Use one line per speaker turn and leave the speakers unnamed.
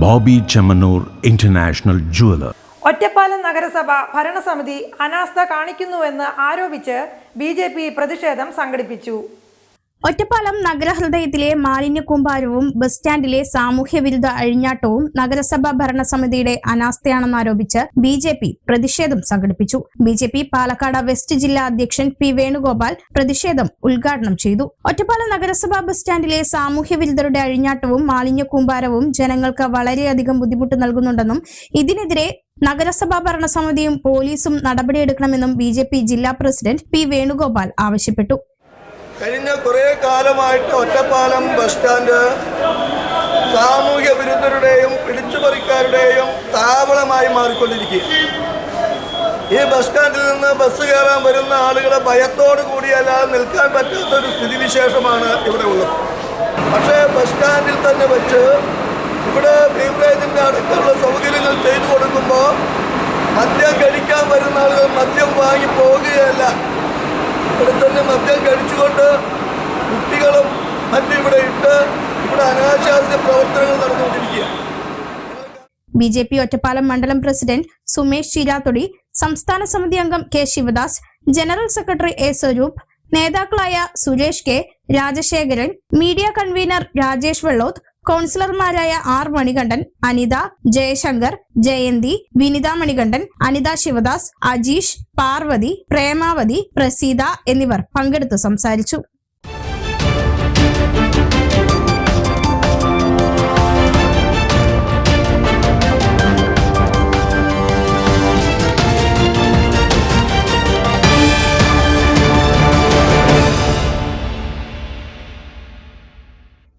Bobby Chemmanur international jeweller.
Ottapalam നഗരസഭ ഭരണസമിതി അനാസ്ഥ കാണിക്കുന്നുവെന്ന് ആരോപിച്ച് ബിജെപി പ്രതിഷേധം സംഘടിപ്പിച്ചു.
ഒറ്റപ്പാലം നഗരഹൃദയത്തിലെ മാലിന്യക്കൂമ്പാരവും ബസ് സ്റ്റാൻഡിലെ സാമൂഹ്യവിരുദ്ധ അഴിഞ്ഞാട്ടവും നഗരസഭാ ഭരണസമിതിയുടെ അനാസ്ഥയാണെന്നാരോപിച്ച് ബിജെപി പ്രതിഷേധം സംഘടിപ്പിച്ചു. ബിജെപി പാലക്കാട് വെസ്റ്റ് ജില്ലാ അധ്യക്ഷൻ പി വേണുഗോപാൽ പ്രതിഷേധം ഉദ്ഘാടനം ചെയ്തു. ഒറ്റപ്പാലം നഗരസഭാ ബസ് സ്റ്റാൻഡിലെ സാമൂഹ്യവിരുദ്ധരുടെ അഴിഞ്ഞാട്ടവും മാലിന്യക്കൂമ്പാരവും ജനങ്ങൾക്ക് വളരെയധികം ബുദ്ധിമുട്ട് നൽകുന്നുണ്ടെന്നും ഇതിനെതിരെ നഗരസഭാ ഭരണസമിതിയും പോലീസും നടപടിയെടുക്കണമെന്നും ബിജെപി ജില്ലാ പ്രസിഡന്റ് പി വേണുഗോപാൽ ആവശ്യപ്പെട്ടു.
കഴിഞ്ഞ കുറേ കാലമായിട്ട് ഒറ്റപ്പാലം ബസ് സ്റ്റാൻഡ് സാമൂഹ്യ വിരുദ്ധരുടെയും പിടിച്ചുപറിക്കാരുടെയും താവളമായി മാറിക്കൊണ്ടിരിക്കുകയാണ്. ഈ ബസ് സ്റ്റാൻഡിൽ നിന്ന് ബസ് കയറാൻ വരുന്ന ആളുകളെ ഭയത്തോടു കൂടിയല്ലാതെ നിൽക്കാൻ പറ്റാത്തൊരു സ്ഥിതിവിശേഷമാണ് ഇവിടെ ഉള്ളത്. പക്ഷേ ബസ് സ്റ്റാൻഡിൽ തന്നെ വെച്ച് ഇവിടെ ബീവറേജിൻ്റെ അടക്കമുള്ള സൗകര്യങ്ങൾ ചെയ്തു കൊടുക്കുമ്പോൾ മദ്യം കഴിക്കാൻ വരുന്ന ആളുകൾ മദ്യം വാങ്ങി പോകുകയല്ല, ഇവിടെ തന്നെ മദ്യം കഴിച്ചുകൊണ്ട് കുട്ടികളും മറ്റും ഇവിടെ ഇട്ട് ഇവിടെ അനാശാസ്യ പ്രവർത്തനങ്ങൾ നടന്നുകൊണ്ടിരിക്കുക.
ബിജെപി ഒറ്റപ്പാലം മണ്ഡലം പ്രസിഡന്റ് സുമേഷ് ചീരാത്തൊടി, സംസ്ഥാന സമിതി അംഗം K Sivadas, general secretary A Swaroop, നേതാക്കളായ Suresh K, Rajasekharan, media convener Rajesh Vellothu, കൗൺസിലർമാരായ ആർ മണികണ്ഠൻ, അനിത, ജയശങ്കർ, ജയന്തി, വിനിത മണികണ്ഠൻ, അനിത ശിവദാസ്, അജീഷ്, പാർവതി, പ്രേമാവതി, പ്രസീത എന്നിവർ പങ്കെടുത്തു സംസാരിച്ചു.